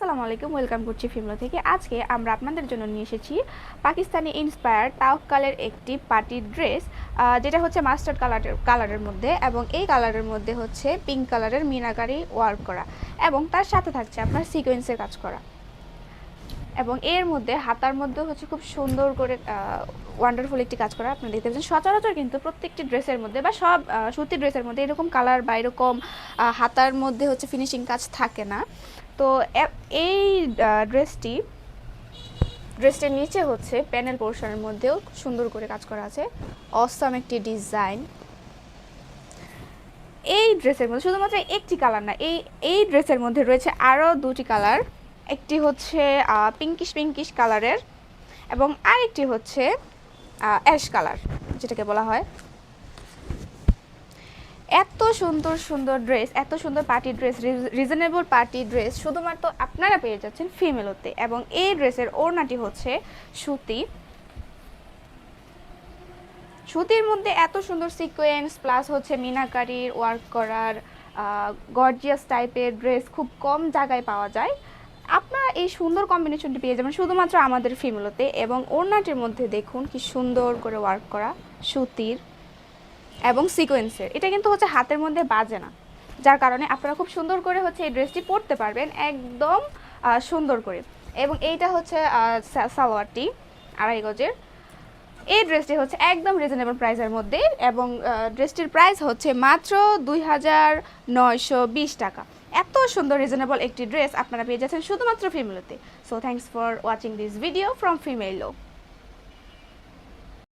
আসসালামু আলাইকুম, ওয়েলকাম করছি ফিমলো থেকে। আজকে আমরা আপনাদের জন্য নিয়ে এসেছি পাকিস্তানি ইন্সপায়ার তাওয়াক্কালের একটি পার্টি ড্রেস, যেটা হচ্ছে মাস্টার্ড কালারের মধ্যে, এবং এই কালারের মধ্যে হচ্ছে পিঙ্ক কালারের মিনাকারি ওয়ার্ক করা, এবং তার সাথে থাকছে আপনার সিকোয়েন্সের কাজ করা। এবং এর মধ্যে হাতার মধ্যে হচ্ছে খুব সুন্দর করে ওয়ান্ডারফুল একটি কাজ করা। আপনারা দেখতে পাচ্ছেন সচরাচর কিন্তু প্রত্যেকটি ড্রেসের মধ্যে বা সব সুতির ড্রেসের মধ্যে এরকম কালার বা এরকম হাতার মধ্যে হচ্ছে ফিনিশিং কাজ থাকে না। তো এই ড্রেসটির নিচে হচ্ছে প্যানেল পোর্শনের মধ্যেও সুন্দর করে কাজ করা আছে, অসাম একটি ডিজাইন। এই ড্রেসের মধ্যে শুধুমাত্র একটি কালার না, এই ড্রেসের মধ্যে রয়েছে আরও দুটি কালার। একটি হচ্ছে পিঙ্কিশ কালারের, এবং আরেকটি হচ্ছে অ্যাশ কালার, যেটাকে বলা হয়। এত সুন্দর সুন্দর ড্রেস, এত সুন্দর party dress, reasonable party dress শুধুমাত্র আপনারা পেয়ে যাচ্ছেন ফিমেলোতে। এবং এই ড্রেসের ওড়নাটি হচ্ছে সুতির মধ্যে এত সুন্দর সিকোয়েন্স প্লাস হচ্ছে মিনাকারির ওয়ার্ক করার গর্জিয়াস টাইপের ড্রেস খুব কম জায়গায় পাওয়া যায়। আপনারা এই সুন্দর কম্বিনেশনটি পেয়ে যাবেন শুধুমাত্র আমাদের ফিমেলোতে। এবং ওড়নাটির মধ্যে দেখুন কি সুন্দর করে ওয়ার্ক করা সুতির এবং সিকোয়েন্সের। এটা কিন্তু হচ্ছে হাতের মধ্যে বাজে না, যার কারণে আপনারা খুব সুন্দর করে হচ্ছে এই ড্রেসটি পরতে পারবেন একদম সুন্দর করে। এবং এইটা হচ্ছে সালোয়ারটি 2.5 গজের। এই ড্রেসটি হচ্ছে একদম রিজনেবল প্রাইসের মধ্যে, এবং ড্রেসটির প্রাইস হচ্ছে মাত্র 2920 টাকা। এত সুন্দর রিজনেবল একটি ড্রেস আপনারা পেয়ে যাচ্ছেন শুধুমাত্র ফিমেলোতে। So thanks for watching this video from ফিমেলো।